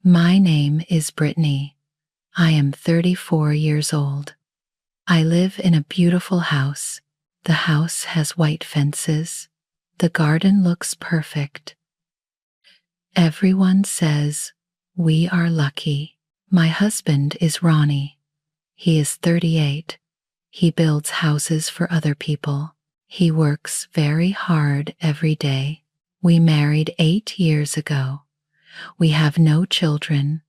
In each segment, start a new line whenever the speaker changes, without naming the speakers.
My name is Brittany. I am 34 years old. I live in a beautiful house. The house has white fences. The garden looks perfect. Everyone says we are lucky. My husband is Ronnie. He is 38. He builds houses for other people. He works very hard every day. We married 8 years ago. We have no children.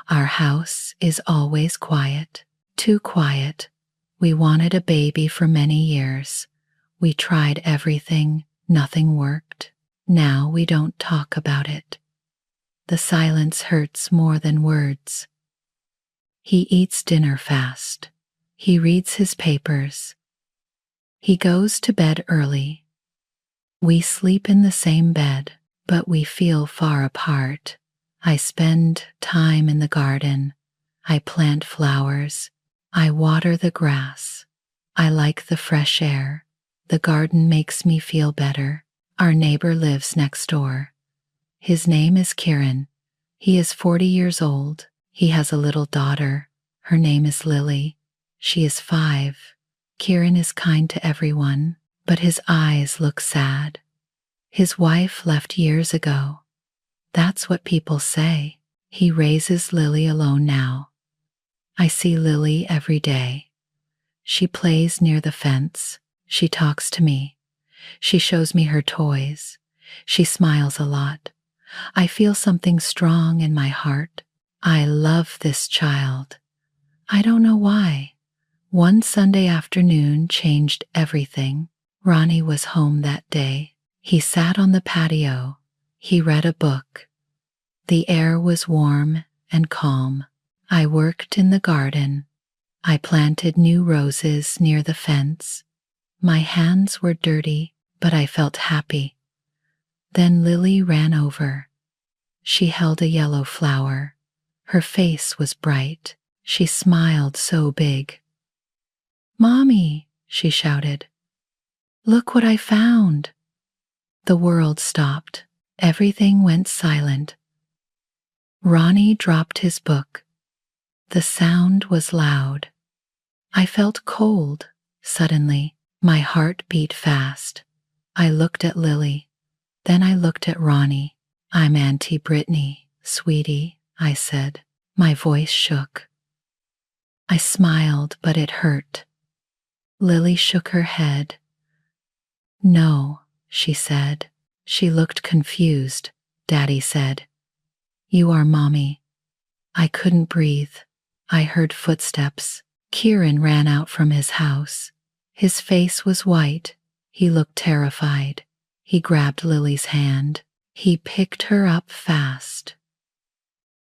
Our house is always quiet. Too quiet. We wanted a baby for many years. We tried everything. Nothing worked. Now we don't talk about it. The silence hurts more than words. He eats dinner fast. He reads his papers. He goes to bed early. We sleep in the same bed, but we feel far apart. I spend time in the garden. I plant flowers. I water the grass. I like the fresh air. The garden makes me feel better. Our neighbor lives next door. His name is Kieran. He is 40 years old. He has a little daughter. Her name is Lily. She is 5. Kieran is kind to everyone, but his eyes look sad. His wife left years ago. That's what people say. He raises Lily alone now. I see Lily every day. She plays near the fence. She talks to me. She shows me her toys. She smiles a lot. I feel something strong in my heart. I love this child. I don't know why. One Sunday afternoon changed everything. Ronnie was home that day. He sat on the patio. He read a book. The air was warm and calm. I worked in the garden. I planted new roses near the fence. My hands were dirty, but I felt happy. Then Lily ran over. She held a yellow flower. Her face was bright. She smiled so big. "Mommy," she shouted. "Look what I found." The world stopped. Everything went silent. Ronnie dropped his book. The sound was loud. I felt cold. Suddenly, my heart beat fast. I looked at Lily. Then I looked at Ronnie. "I'm Auntie Brittany, sweetie," I said. My voice shook. I smiled, but it hurt. Lily shook her head. "No," she said. She looked confused. Daddy said, "You are Mommy." I couldn't breathe. I heard footsteps. Kieran ran out from his house. His face was white. He looked terrified. He grabbed Lily's hand. He picked her up fast.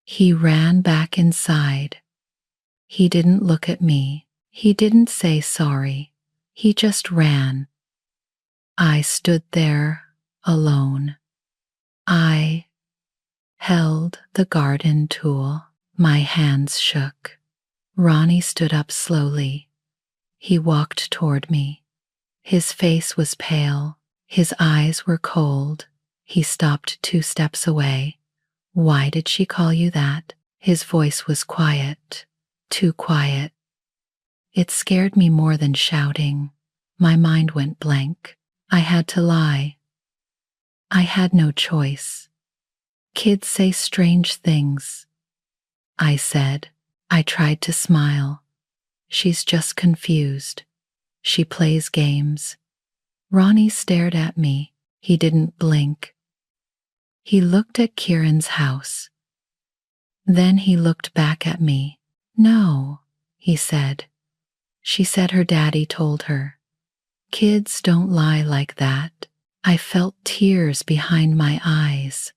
He ran back inside. He didn't look at me. He didn't say sorry. He just ran. I stood there alone. I held the garden tool. My hands shook. Ronnie stood up slowly. He walked toward me. His face was pale. His eyes were cold. He stopped 2 steps away. "Why did she call you that?" His voice was quiet. Too quiet. It scared me more than shouting. My mind went blank. I had to lie. I had no choice. Kids say strange things. I said. I tried to smile. She's just confused. She plays games. Ronnie stared at me. He didn't blink. He looked at Kieran's house. Then he looked back at me. "No," he said. She said her daddy told her. Kids don't lie like that. I felt tears behind my eyes.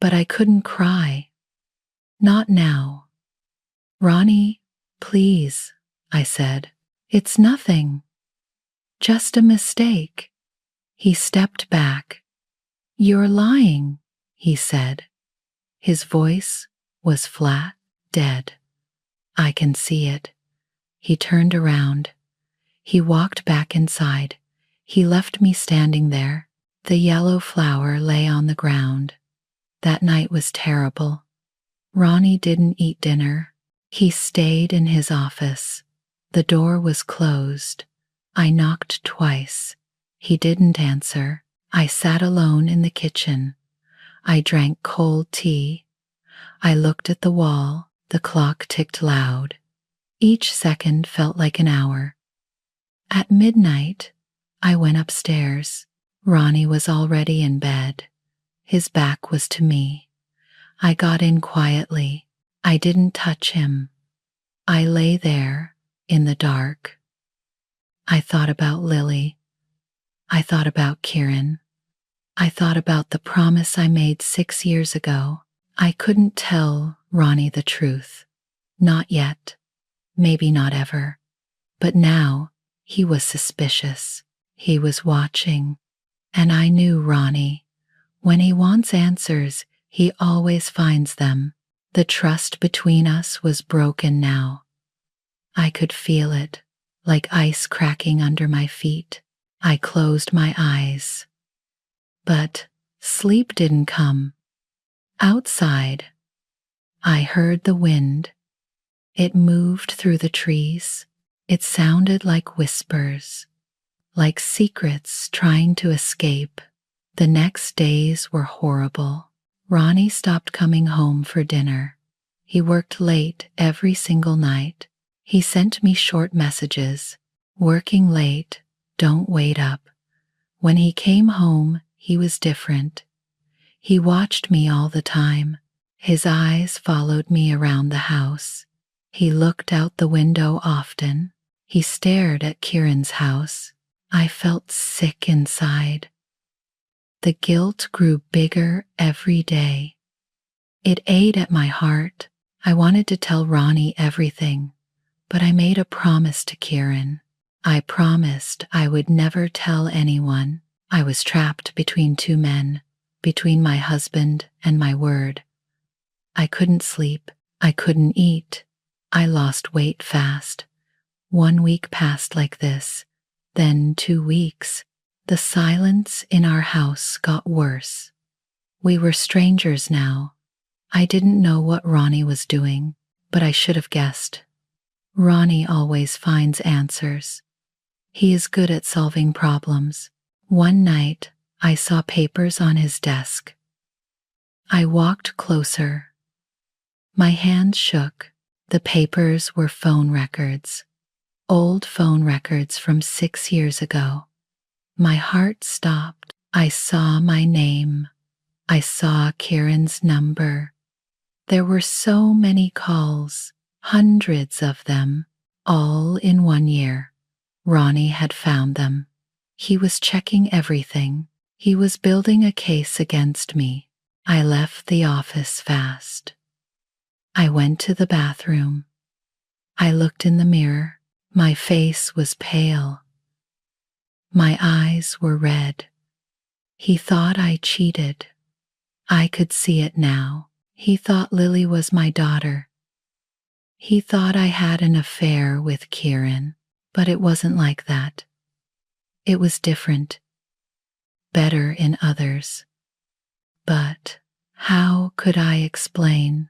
But I couldn't cry. Not now. "Ronnie, please," I said. "It's nothing. Just a mistake." He stepped back. "You're lying," he said. His voice was flat, dead. I can see it. He turned around. He walked back inside. He left me standing there. The yellow flower lay on the ground. That night was terrible. Ronnie didn't eat dinner. He stayed in his office. The door was closed. I knocked twice. He didn't answer. I sat alone in the kitchen. I drank cold tea. I looked at the wall. The clock ticked loud. Each second felt like an hour. At midnight, I went upstairs. Ronnie was already in bed. His back was to me. I got in quietly. I didn't touch him. I lay there in the dark. I thought about Lily. I thought about Kieran. I thought about the promise I made 6 years ago. I couldn't tell Ronnie the truth. Not yet. Maybe not ever. But now he was suspicious. He was watching. And I knew Ronnie. When he wants answers, he always finds them. The trust between us was broken now. I could feel it, like ice cracking under my feet. I closed my eyes. But sleep didn't come. Outside, I heard the wind. It moved through the trees. It sounded like whispers, like secrets trying to escape. The next days were horrible. Ronnie stopped coming home for dinner. He worked late every single night. He sent me short messages. Working late, don't wait up. When he came home, he was different. He watched me all the time. His eyes followed me around the house. He looked out the window often. He stared at Kieran's house. I felt sick inside. The guilt grew bigger every day. It ate at my heart. I wanted to tell Ronnie everything, but I made a promise to Kieran. I promised I would never tell anyone. I was trapped between two men, between my husband and my word. I couldn't sleep. I couldn't eat. I lost weight fast. 1 week passed like this, then 2 weeks. The silence in our house got worse. We were strangers now. I didn't know what Ronnie was doing, but I should have guessed. Ronnie always finds answers. He is good at solving problems. One night, I saw papers on his desk. I walked closer. My hand shook. The papers were phone records. Old phone records from 6 years ago. My heart stopped. I saw my name. I saw Kieran's number. There were so many calls, hundreds of them, all in 1 year. Ronnie had found them. He was checking everything. He was building a case against me. I left the office fast. I went to the bathroom. I looked in the mirror. My face was pale. My eyes were red. He thought I cheated. I could see it now. He thought Lily was my daughter. He thought I had an affair with Kieran, but it wasn't like that. It was different, better in others. But how could I explain?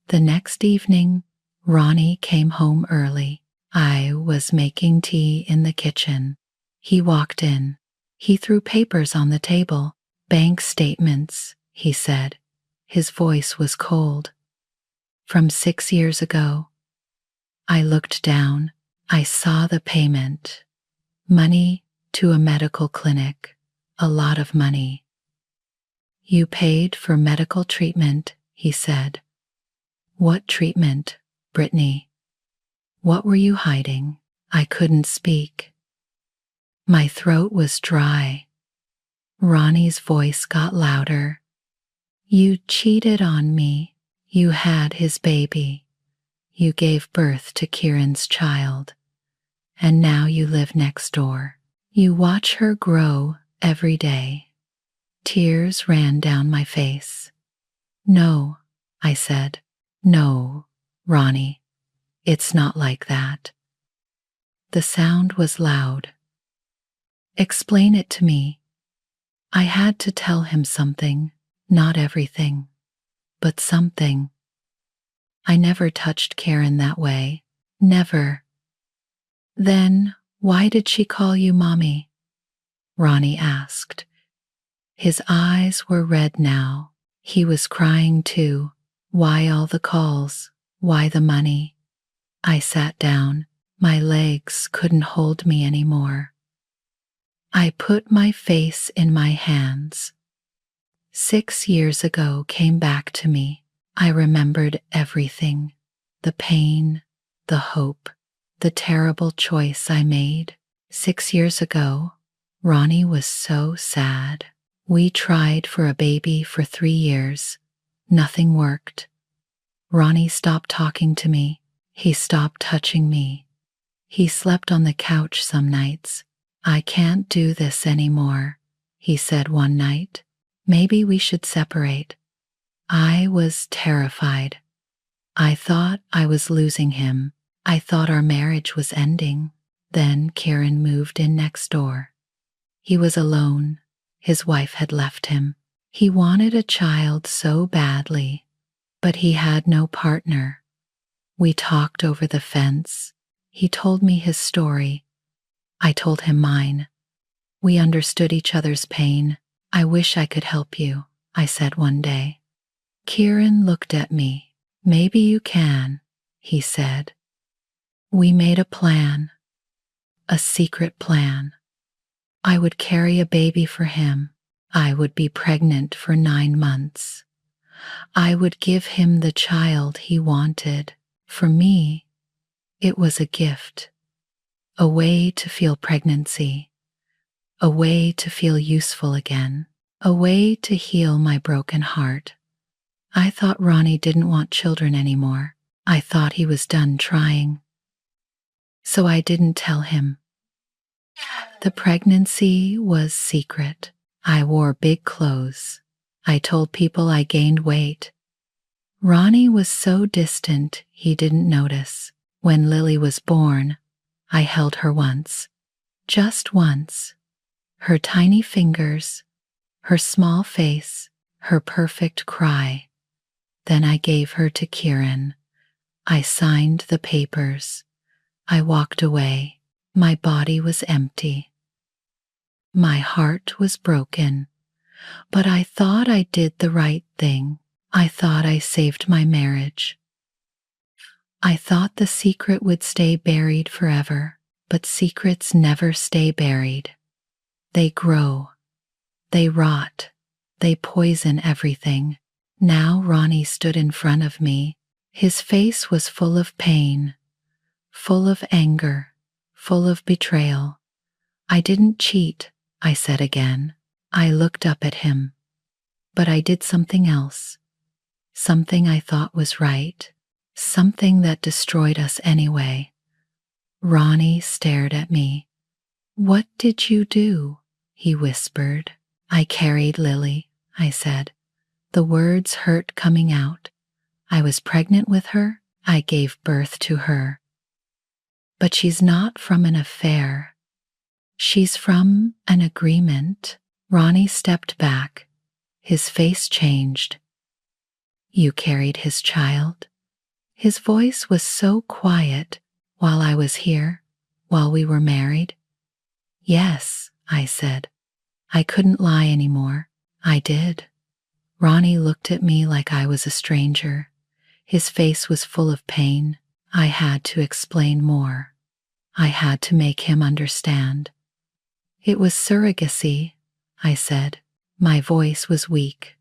The next evening, Ronnie came home early. I was making tea in the kitchen. He walked in. He threw papers on the table. Bank statements, he said. His voice was cold. From 6 years ago. I looked down. I saw the payment. Money to a medical clinic. A lot of money. You paid for medical treatment, he said. What treatment, Brittany? What were you hiding? I couldn't speak. My throat was dry. Ronnie's voice got louder. You cheated on me. You had his baby. You gave birth to Kieran's child. And now you live next door. You watch her grow every day. Tears ran down my face. No, I said. No, Ronnie. It's not like that. The sound was loud. Explain it to me. I had to tell him something, not everything, but something. I never touched Karen that way. Never. Then, why did she call you Mommy? Ronnie asked. His eyes were red now. He was crying too. Why all the calls? Why the money? I sat down. My legs couldn't hold me anymore. I put my face in my hands. 6 years ago came back to me. I remembered everything. The pain, the hope, the terrible choice I made. 6 years ago, Ronnie was so sad. We tried for a baby for 3 years. Nothing worked. Ronnie stopped talking to me. He stopped touching me. He slept on the couch some nights. I can't do this anymore, he said one night. Maybe we should separate. I was terrified. I thought I was losing him. I thought our marriage was ending. Then Karen moved in next door. He was alone. His wife had left him. He wanted a child so badly, but he had no partner. We talked over the fence. He told me his story. I told him mine. We understood each other's pain. I wish I could help you, I said one day. Kieran looked at me. Maybe you can, he said. We made a plan. A secret plan. I would carry a baby for him. I would be pregnant for 9 months. I would give him the child he wanted. For me, it was a gift. A way to feel pregnancy. A way to feel useful again. A way to heal my broken heart. I thought Ronnie didn't want children anymore. I thought he was done trying. So I didn't tell him. The pregnancy was secret. I wore big clothes. I told people I gained weight. Ronnie was so distant he didn't notice. When Lily was born, I held her once. Just once. Her tiny fingers, her small face, her perfect cry. Then I gave her to Kieran. I signed the papers. I walked away. My body was empty. My heart was broken, but I thought I did the right thing. I thought I saved my marriage. I thought the secret would stay buried forever, but secrets never stay buried. They grow. They rot. They poison everything. Now Ronnie stood in front of me. His face was full of pain, full of anger, full of betrayal. I didn't cheat, I said again. I looked up at him. But I did something else. Something I thought was right. Something that destroyed us anyway. Ronnie stared at me. What did you do? He whispered. I carried Lily, I said. The words hurt coming out. I was pregnant with her. I gave birth to her. But she's not from an affair. She's from an agreement. Ronnie stepped back. His face changed. You carried his child? His voice was so quiet while I was here, while we were married. Yes, I said. I couldn't lie anymore. I did. Ronnie looked at me like I was a stranger. His face was full of pain. I had to explain more. I had to make him understand. It was surrogacy, I said. My voice was weak.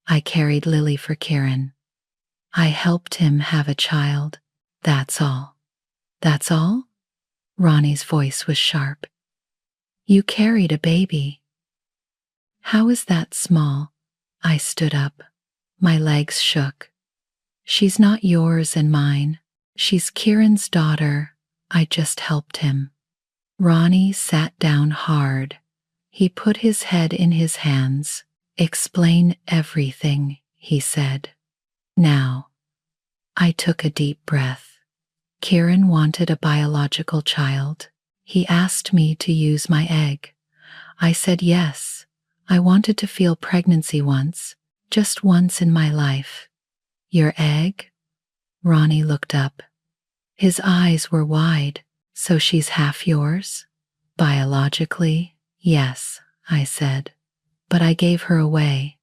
I carried Lily for Kieran. I helped him have a child. That's all. That's all? Ronnie's voice was sharp. You carried a baby. How is that small? I stood up. My legs shook. She's not yours and mine. She's Kieran's daughter. I just helped him. Ronnie sat down hard. He put his head in his hands. Explain everything, he said. Now. I took a deep breath. Kieran wanted a biological child. He asked me to use my egg. I said yes. I wanted to feel pregnancy once, just once in my life. Your egg? Ronnie looked up. His eyes were wide. So she's half yours? Biologically, yes, I said. But I gave her away.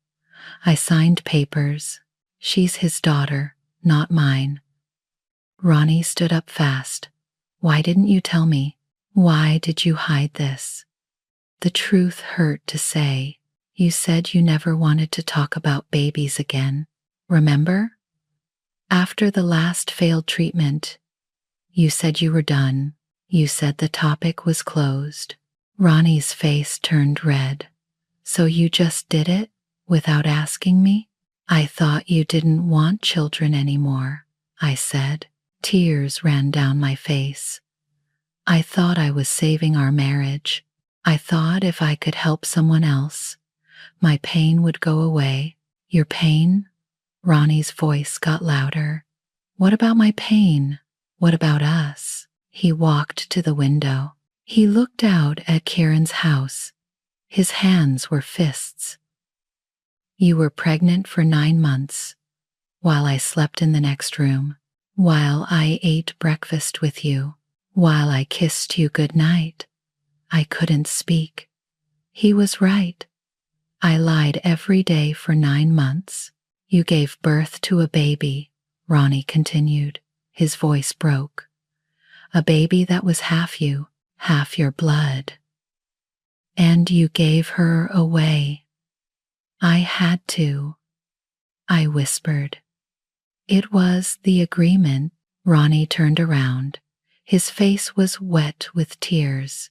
I signed papers. She's his daughter, not mine. Ronnie stood up fast. Why didn't you tell me? Why did you hide this? The truth hurt to say. You said you never wanted to talk about babies again. Remember? After the last failed treatment, you said you were done. You said the topic was closed. Ronnie's face turned red. So you just did it without asking me? I thought you didn't want children anymore, I said. Tears ran down my face. I thought I was saving our marriage. I thought if I could help someone else, my pain would go away. Your pain? Ronnie's voice got louder. What about my pain? What about us? He walked to the window. He looked out at Kieran's house. His hands were fists. You were pregnant for 9 months, while I slept in the next room, while I ate breakfast with you, while I kissed you goodnight. I couldn't speak. He was right. I lied every day for 9 months. You gave birth to a baby, Ronnie continued. His voice broke. A baby that was half you, half your blood. And you gave her away. I had to. I whispered. It was the agreement. Ronnie turned around. His face was wet with tears.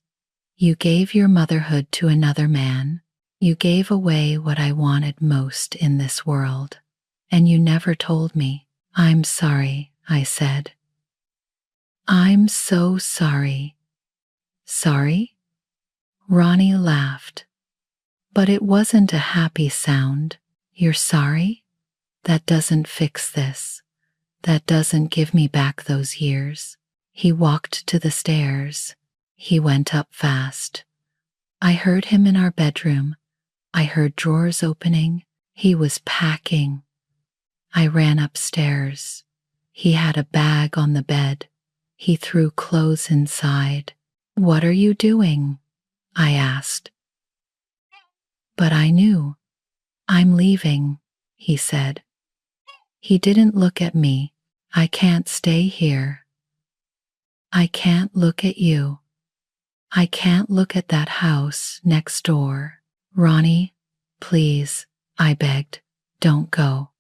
You gave your motherhood to another man. You gave away what I wanted most in this world. And you never told me. I'm sorry, I said. I'm so sorry. Sorry? Ronnie laughed. But it wasn't a happy sound. You're sorry? That doesn't fix this. That doesn't give me back those years. He walked to the stairs. He went up fast. I heard him in our bedroom. I heard drawers opening. He was packing. I ran upstairs. He had a bag on the bed. He threw clothes inside. What are you doing? I asked. But I knew. I'm leaving, he said. He didn't look at me. I can't stay here. I can't look at you. I can't look at that house next door. Ronnie, please, I begged. Don't go.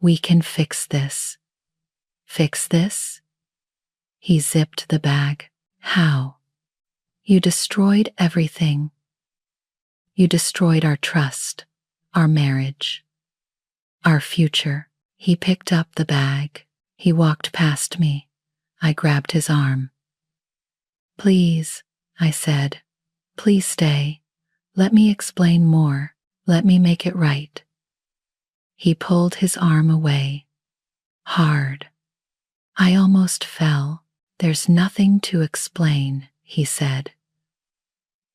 We can fix this. Fix this? He zipped the bag. How? You destroyed everything. You destroyed our trust, our marriage, our future. He picked up the bag. He walked past me. I grabbed his arm. Please, I said, please stay. Let me explain more. Let me make it right. He pulled his arm away. Hard. I almost fell. There's nothing to explain, he said.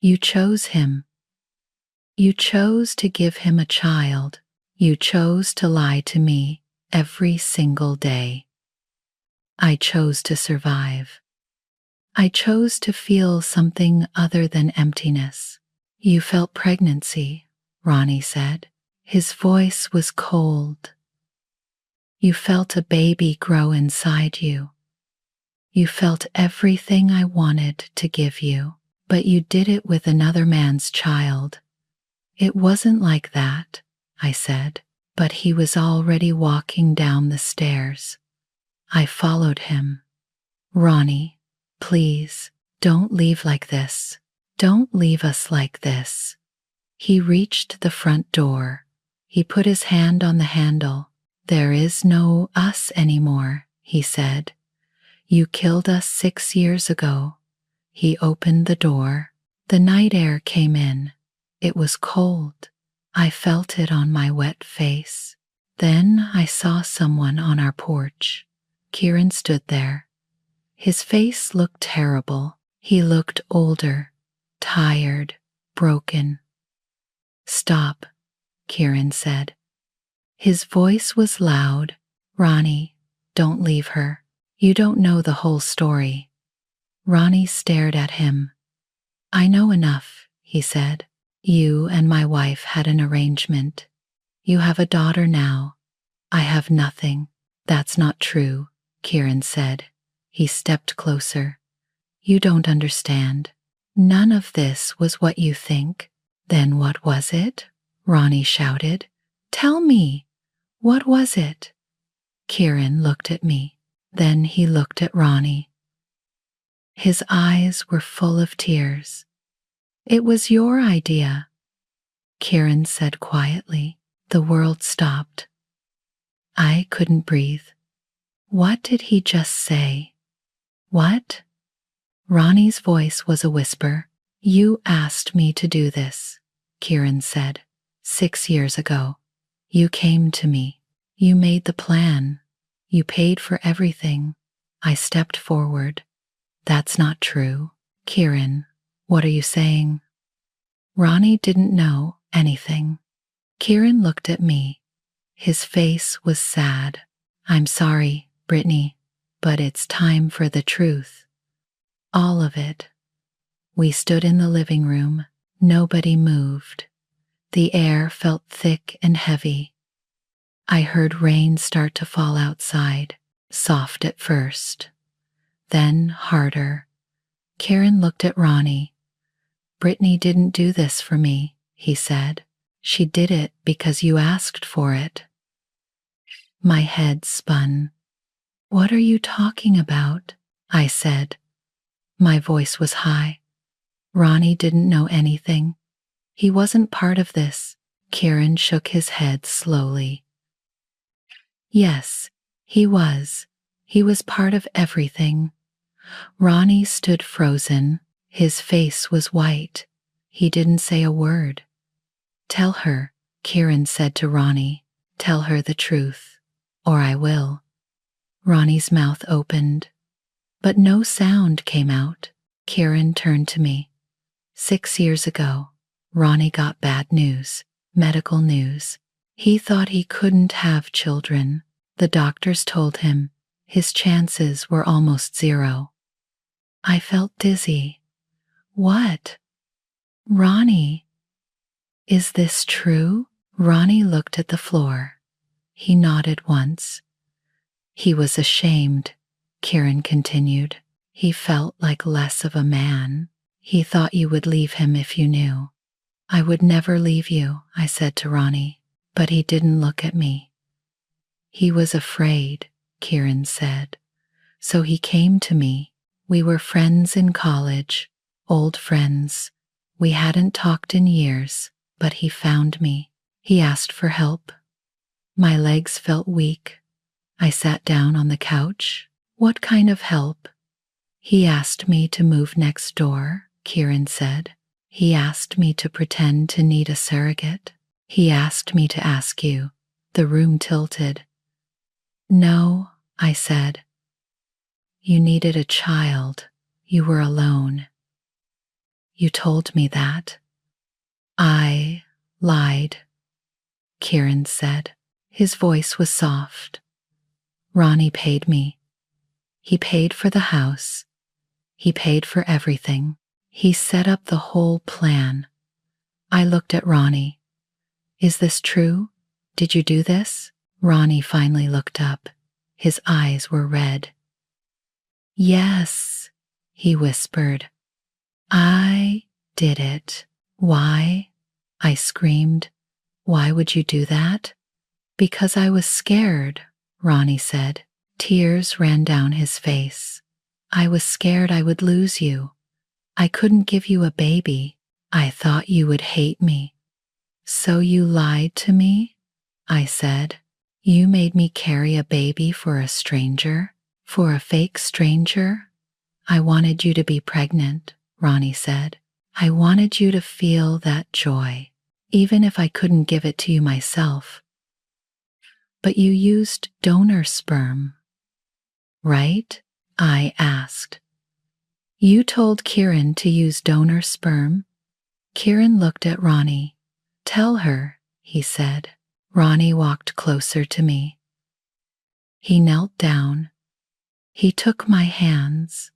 You chose him. You chose to give him a child. You chose to lie to me every single day. I chose to survive. I chose to feel something other than emptiness. You felt pregnancy, Ronnie said. His voice was cold. You felt a baby grow inside you. You felt everything I wanted to give you, but you did it with another man's child. It wasn't like that, I said, but he was already walking down the stairs. I followed him. Ronnie, please, don't leave like this. Don't leave us like this. He reached the front door. He put his hand on the handle. There is no us anymore, he said. You killed us 6 years ago. He opened the door. The night air came in. It was cold. I felt it on my wet face. Then I saw someone on our porch. Kieran stood there. His face looked terrible. He looked older, tired, broken. Stop, Kieran said. His voice was loud. Ronnie, Don't leave her. You don't know the whole story. Ronnie stared at him. I know enough, he said. You and my wife had an arrangement. You have a daughter now. I have nothing. That's not true, Kieran said. He stepped closer. You don't understand. None of this was what you think. Then what was it? Ronnie shouted. Tell me, what was it? Kieran looked at me. Then he looked at Ronnie. His eyes were full of tears. It was your idea, Kieran said quietly. The world stopped. I couldn't breathe. What did he just say? What? Ronnie's voice was a whisper. You asked me to do this, Kieran said. 6 years ago. You came to me. You made the plan. You paid for everything. I stepped forward. That's not true. Kieran, what are you saying? Ronnie didn't know anything. Kieran looked at me. His face was sad. I'm sorry, Brittany, but it's time for the truth. All of it. We stood in the living room. Nobody moved. The air felt thick and heavy. I heard rain start to fall outside, soft at first, then harder. Kieran looked at Ronnie. Brittany didn't do this for me, he said. She did it because you asked for it. My head spun. What are you talking about? I said. My voice was high. Ronnie didn't know anything. He wasn't part of this. Kieran shook his head slowly. Yes, he was. He was part of everything. Ronnie stood frozen. His face was white. He didn't say a word. Tell her, Kieran said to Ronnie. Tell her the truth, or I will. Ronnie's mouth opened, but no sound came out. Kieran turned to me. 6 years ago, Ronnie got bad news, medical news. He thought he couldn't have children. The doctors told him his chances were almost zero. I felt dizzy. What? Ronnie? Is this true? Ronnie looked at the floor. He nodded once. He was ashamed, Kieran continued. He felt like less of a man. He thought you would leave him if you knew. I would never leave you, I said to Ronnie, but he didn't look at me. He was afraid, Kieran said. So he came to me. We were friends in college, old friends. We hadn't talked in years, but he found me. He asked for help. My legs felt weak. I sat down on the couch. What kind of help? He asked me to move next door, Kieran said. He asked me to pretend to need a surrogate. He asked me to ask you. The room tilted. No, I said. You needed a child. You were alone. You told me that. I lied, Kieran said. His voice was soft. Ronnie paid me. He paid for the house. He paid for everything. He set up the whole plan. I looked at Ronnie. Is this true? Did you do this? Ronnie finally looked up. His eyes were red. Yes, he whispered. I did it. Why? I screamed. Why would you do that? Because I was scared, Ronnie said. Tears ran down his face. I was scared I would lose you. I couldn't give you a baby. I thought you would hate me. So you lied to me? I said. You made me carry a baby for a stranger? For a fake stranger? I wanted you to be pregnant, Ronnie said. I wanted you to feel that joy, even if I couldn't give it to you myself. But you used donor sperm, right? I asked. You told Kieran to use donor sperm? Kieran looked at Ronnie. Tell her, he said. Ronnie walked closer to me. He knelt down. He took my hands.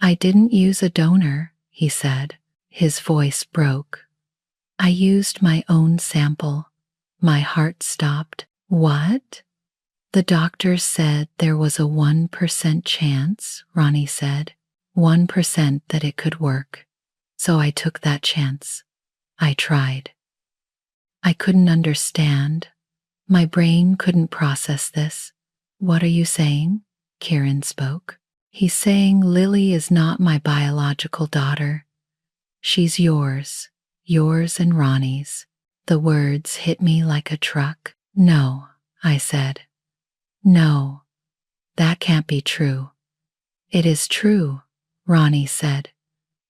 I didn't use a donor, he said. His voice broke. I used my own sample. My heart stopped. What? The doctor said there was a 1% chance, Ronnie said. 1% that it could work. So I took that chance. I tried. I couldn't understand. My brain couldn't process this. What are you saying? Kieran spoke. He's saying Lily is not my biological daughter. She's yours and Ronnie's. The words hit me like a truck. No, I said. No, that can't be true. It is true, Ronnie said.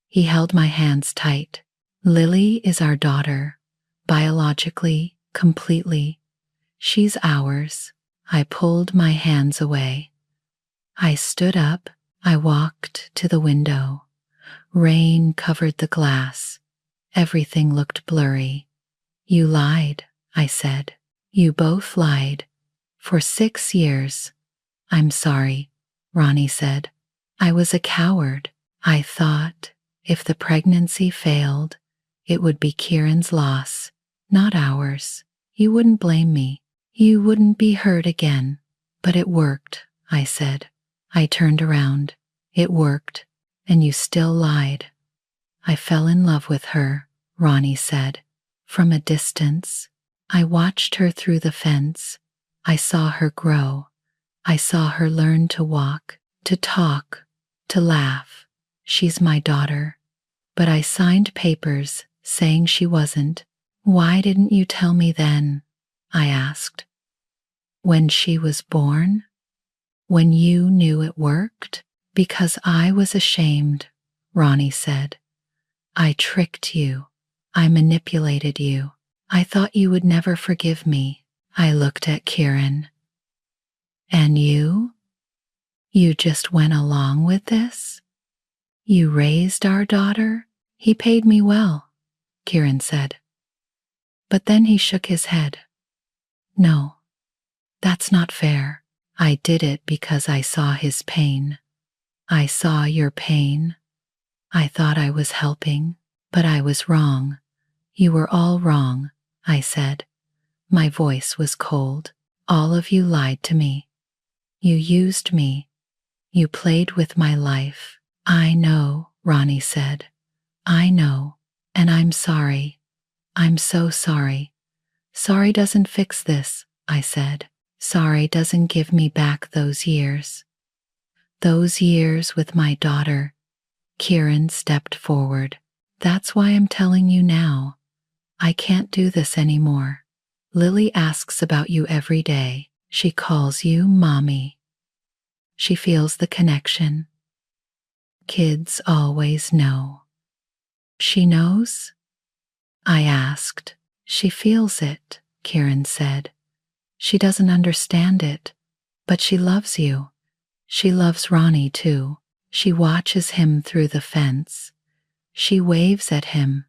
He held my hands tight. Lily is our daughter, biologically, completely. She's ours. I pulled my hands away. I stood up. I walked to the window. Rain covered the glass. Everything looked blurry. You lied, I said. You both lied. For 6 years. I'm sorry, Ronnie said. I was a coward. I thought if the pregnancy failed, it would be Kieran's loss, not ours. You wouldn't blame me. You wouldn't be hurt again. But it worked, I said. I turned around. It worked, and you still lied. I fell in love with her, Ronnie said. From a distance, I watched her through the fence. I saw her grow. I saw her learn to walk, to talk, to laugh. She's my daughter. But I signed papers saying she wasn't. Why didn't you tell me then? I asked. When she was born? When you knew it worked? Because I was ashamed, Ronnie said. I tricked you. I manipulated you. I thought you would never forgive me. I looked at Kieran. And you? You just went along with this? You raised our daughter? He paid me well, Kieran said. But then he shook his head. No, that's not fair. I did it because I saw his pain. I saw your pain. I thought I was helping, but I was wrong. You were all wrong, I said. My voice was cold. All of you lied to me. You used me. You played with my life. I know, Ronnie said. I know, and I'm sorry. I'm so sorry. Sorry doesn't fix this, I said. Sorry doesn't give me back those years. Those years with my daughter. Kieran stepped forward. That's why I'm telling you now. I can't do this anymore. Lily asks about you every day. She calls you Mommy. She feels the connection. Kids always know. She knows? I asked. She feels it, Kieran said. She doesn't understand it, but she loves you. She loves Ronnie too. She watches him through the fence. She waves at him.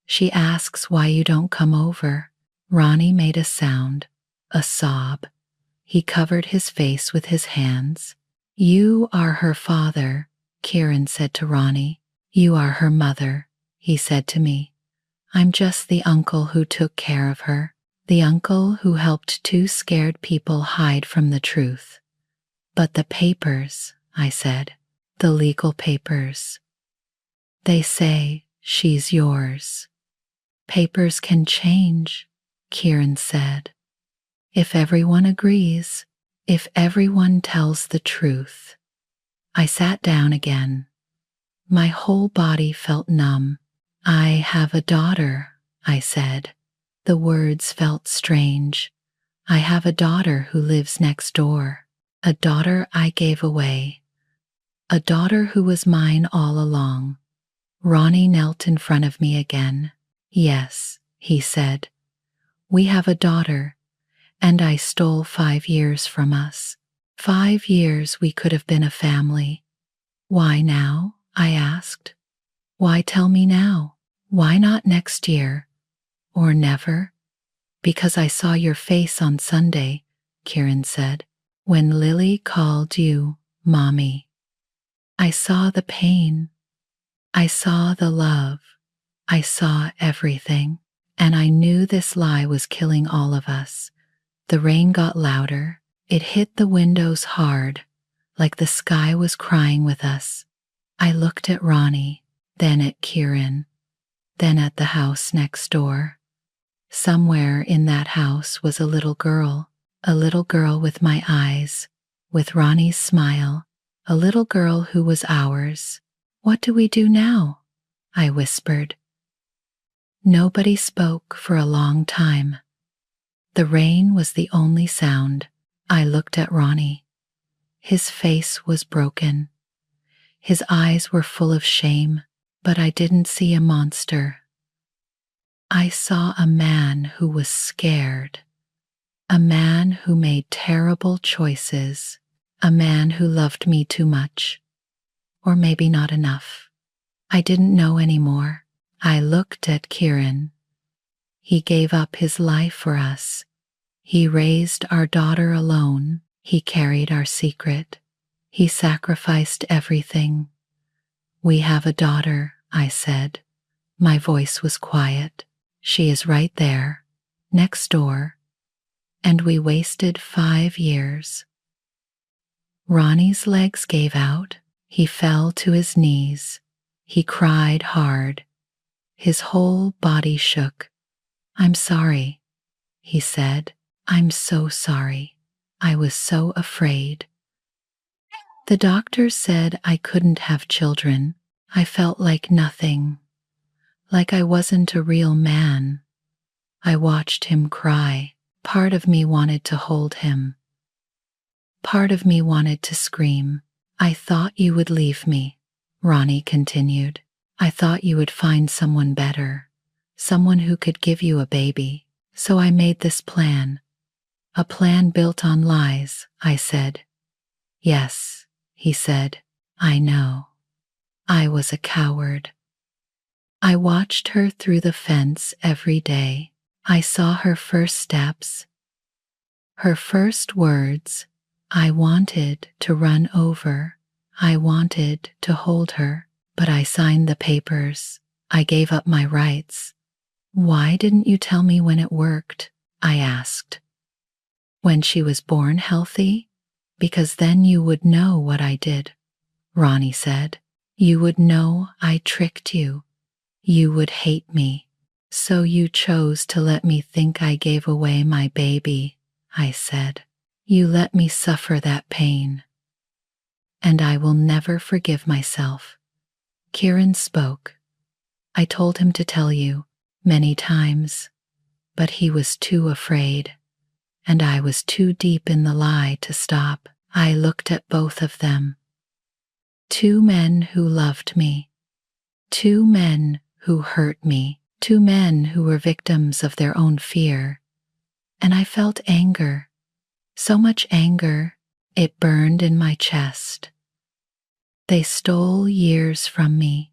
She asks why you don't come over. Ronnie made a sound, a sob. He covered his face with his hands. You are her father, Kieran said to Ronnie. You are her mother, he said to me. I'm just the uncle who took care of her, the uncle who helped 2 scared people hide from the truth. But the papers, I said, the legal papers. They say she's yours. Papers can change, Kieran said. If everyone agrees, if everyone tells the truth. I sat down again. My whole body felt numb. I have a daughter, I said. The words felt strange. I have a daughter who lives next door. A daughter I gave away. A daughter who was mine all along. Ronnie knelt in front of me again. Yes, he said. We have a daughter, and I stole 5 years from us. 5 years we could have been a family. Why now? I asked. Why tell me now? Why not next year? Or never? Because I saw your face on Sunday, Kieran said. When Lily called you Mommy, I saw the pain. I saw the love. I saw everything. And I knew this lie was killing all of us. The rain got louder. It hit the windows hard, like the sky was crying with us. I looked at Ronnie, then at Kieran, then at the house next door. Somewhere in that house was a little girl with my eyes, with Ronnie's smile, a little girl who was ours. What do we do now? I whispered. Nobody spoke for a long time. The rain was the only sound. I looked at Ronnie. His face was broken. His eyes were full of shame, but I didn't see a monster. I saw a man who was scared, a man who made terrible choices, a man who loved me too much, or maybe not enough. I didn't know anymore. I looked at Kieran. He gave up his life for us. He raised our daughter alone. He carried our secret. He sacrificed everything. We have a daughter, I said. My voice was quiet. She is right there, next door. And we wasted 5 years. Ronnie's legs gave out. He fell to his knees. He cried hard. His whole body shook. I'm sorry, he said. I'm so sorry. I was so afraid. The doctor said I couldn't have children. I felt like nothing, like I wasn't a real man. I watched him cry. Part of me wanted to hold him. Part of me wanted to scream. I thought you would leave me, Ronnie continued. I thought you would find someone better, someone who could give you a baby. So I made this plan. A plan built on lies, I said. Yes, he said. I know. I was a coward. I watched her through the fence every day. I saw her first steps, her first words. I wanted to run over. I wanted to hold her, but I signed the papers. I gave up my rights. Why didn't you tell me when it worked? I asked. When she was born healthy? Because then you would know what I did, Ronnie said. You would know I tricked you. You would hate me. So you chose to let me think I gave away my baby, I said. You let me suffer that pain. And I will never forgive myself. Kieran spoke. I told him to tell you many times, but he was too afraid, and I was too deep in the lie to stop. I looked at both of them. 2 men who loved me. 2 men who hurt me. 2 men who were victims of their own fear. And I felt anger. So much anger, it burned in my chest. They stole years from me.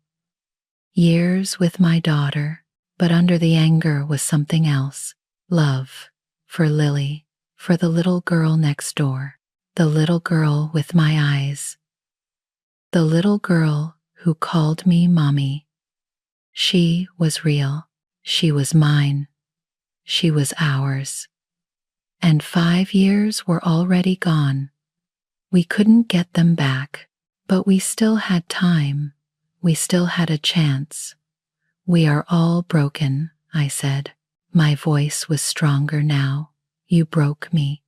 Years with my daughter, but under the anger was something else. Love for Lily, for the little girl next door, the little girl with my eyes, the little girl who called me Mommy. She was real. She was mine. She was ours. And 5 years were already gone. We couldn't get them back, but we still had time. We still had a chance. We are all broken, I said. My voice was stronger now. You broke me.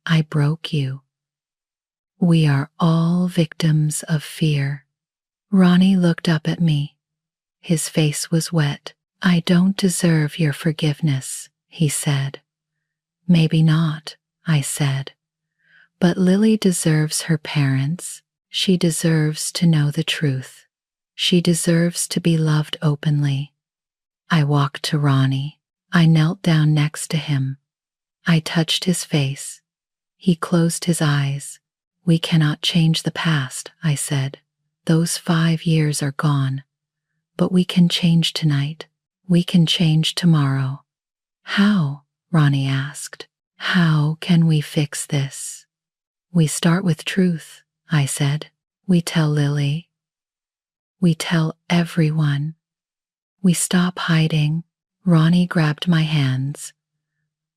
I broke you. We are all victims of fear. Ronnie looked up at me. His face was wet. I don't deserve your forgiveness, he said. Maybe not, I said. But Lily deserves her parents. She deserves to know the truth. She deserves to be loved openly. I walked to Ronnie. I knelt down next to him. I touched his face. He closed his eyes. We cannot change the past, I said. Those 5 years are gone. But we can change tonight. We can change tomorrow. How? Ronnie asked. How can we fix this? We start with truth, I said. We tell Lily. We tell everyone. We stop hiding. Ronnie grabbed my hands.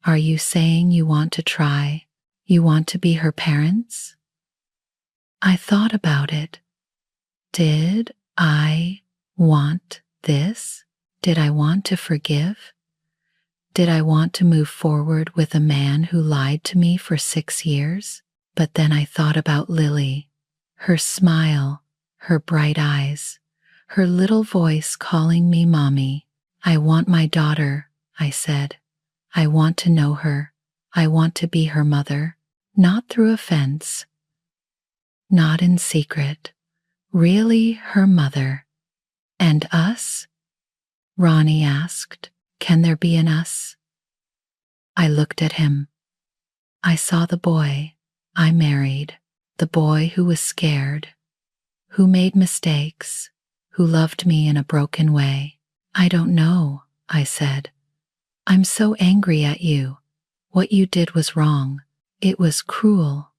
Are you saying you want to try? You want to be her parents? I thought about it. Did I want this? Did I want to forgive? Did I want to move forward with a man who lied to me for 6 years? But then I thought about Lily, her smile, her bright eyes, her little voice calling me mommy. I want my daughter, I said. I want to know her. I want to be her mother, not through a fence, not in secret, really her mother. And us? Ronnie asked. Can there be an us? I looked at him. I saw the boy I married, the boy who was scared, who made mistakes, who loved me in a broken way. I don't know, I said. I'm so angry at you. What you did was wrong. It was cruel.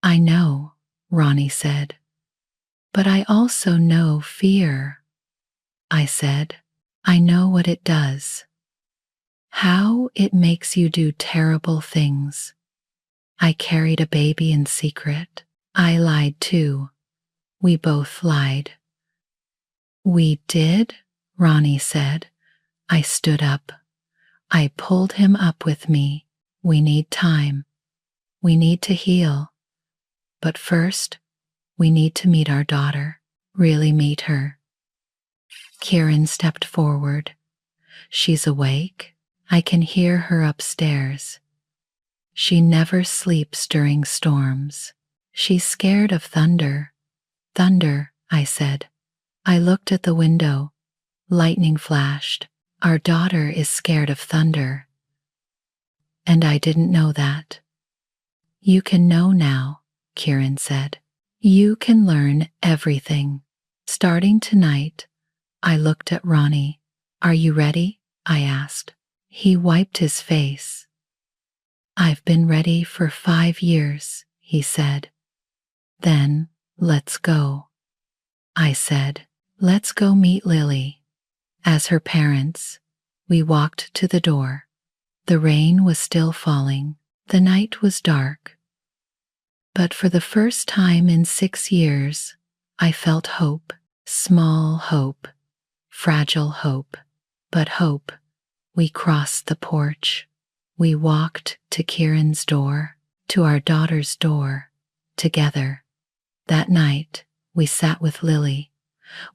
I know, Ronnie said. But I also know fear. I said, I know what it does. How it makes you do terrible things. I carried a baby in secret. I lied too. We both lied. We did? Ronnie said. I stood up. I pulled him up with me. We need time. We need to heal. But first, we need to meet our daughter. Really meet her. Kieran stepped forward. She's awake. I can hear her upstairs. She never sleeps during storms. She's scared of thunder. Thunder, I said. I looked at the window. Lightning flashed. Our daughter is scared of thunder. And I didn't know that. You can know now, Kieran said. You can learn everything. Starting tonight, I looked at Ronnie. Are you ready? I asked. He wiped his face. I've been ready for 5 years, he said. Then, let's go. I said, let's go meet Lily. As her parents, we walked to the door. The rain was still falling. The night was dark. But for the first time in 6 years, I felt hope. Small hope. Fragile hope. But hope. We crossed the porch. We walked to Kieran's door, to our daughter's door, together. That night, we sat with Lily.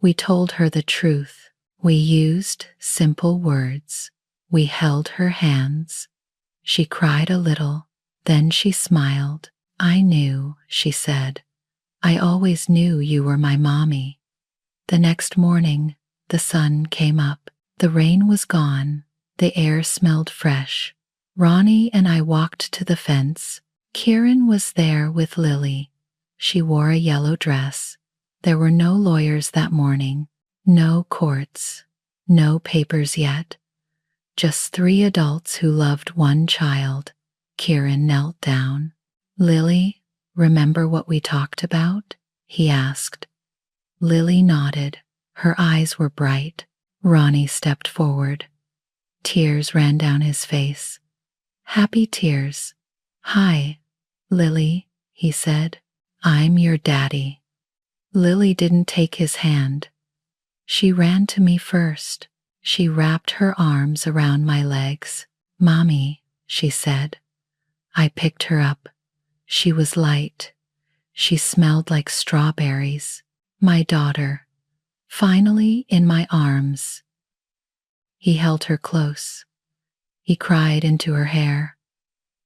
We told her the truth. We used simple words. We held her hands. She cried a little, then she smiled. I knew, she said. I always knew you were my mommy. The next morning, the sun came up. The rain was gone. The air smelled fresh. Ronnie and I walked to the fence. Kieran was there with Lily. She wore a yellow dress. There were no lawyers that morning, no courts, no papers yet. Just 3 adults who loved one child. Kieran knelt down. Lily, remember what we talked about? He asked. Lily nodded. Her eyes were bright. Ronnie stepped forward. Tears ran down his face. Happy tears. Hi, Lily, he said. I'm your daddy. Lily didn't take his hand. She ran to me first. She wrapped her arms around my legs. Mommy, she said. I picked her up. She was light. She smelled like strawberries. My daughter. Finally in my arms. He held her close. He cried into her hair.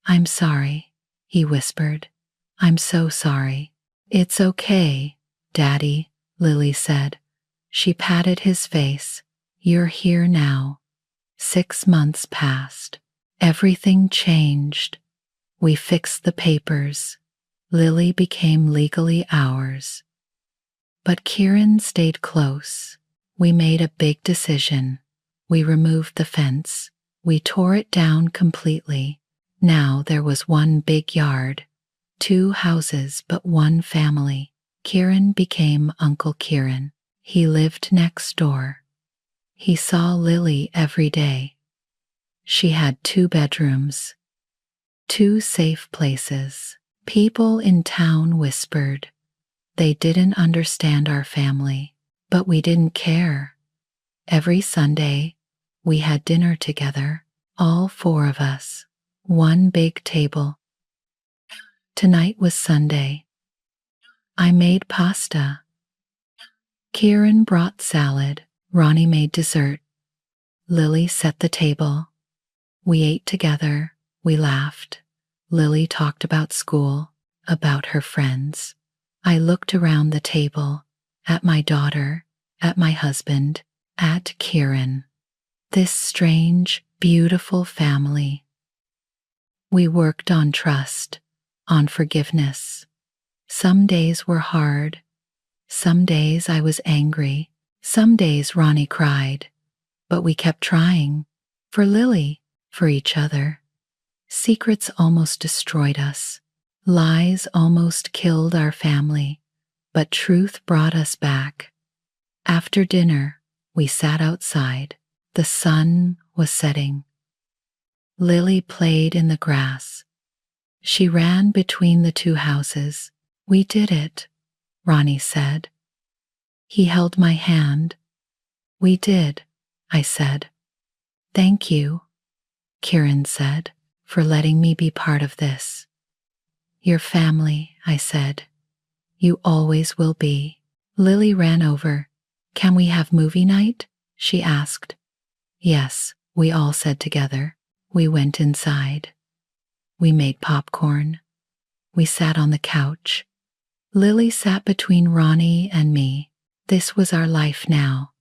I'm sorry, he whispered. I'm so sorry. It's okay, Daddy, Lily said. She patted his face. You're here now. 6 months passed. Everything changed. We fixed the papers. Lily became legally ours. But Kieran stayed close. We made a big decision. We removed the fence. We tore it down completely. Now there was one big yard. 2 houses but one family. Kieran became Uncle Kieran. He lived next door. He saw Lily every day. She had 2 bedrooms, 2 safe places. People in town whispered. They didn't understand our family, but we didn't care. Every Sunday, we had dinner together, all 4 of us, one big table. Tonight was Sunday. I made pasta. Kieran brought salad. Ronnie made dessert. Lily set the table. We ate together. We laughed. Lily talked about school, about her friends. I looked around the table, at my daughter, at my husband, at Kieran. This strange, beautiful family. We worked on trust, on forgiveness. Some days were hard. Some days I was angry. Some days Ronnie cried. But we kept trying. For Lily, for each other. Secrets almost destroyed us. Lies almost killed our family. But truth brought us back. After dinner, we sat outside. The sun was setting. Lily played in the grass. She ran between the 2 houses. We did it, Ronnie said. He held my hand. We did, I said. Thank you, Kieran said, for letting me be part of this. Your family, I said. You always will be. Lily ran over. Can we have movie night? She asked. Yes, we all said together. We went inside. We made popcorn. We sat on the couch. Lily sat between Ronnie and me. This was our life now.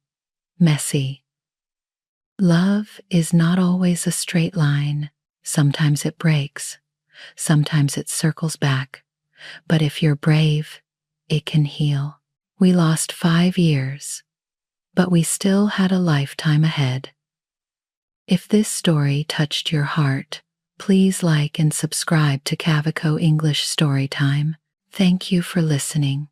Messy. Love is not always a straight line. Sometimes it breaks. Sometimes it circles back. But if you're brave, it can heal. We lost 5 years, but we still had a lifetime ahead. If this story touched your heart, please like and subscribe to Cavico English Storytime. Thank you for listening.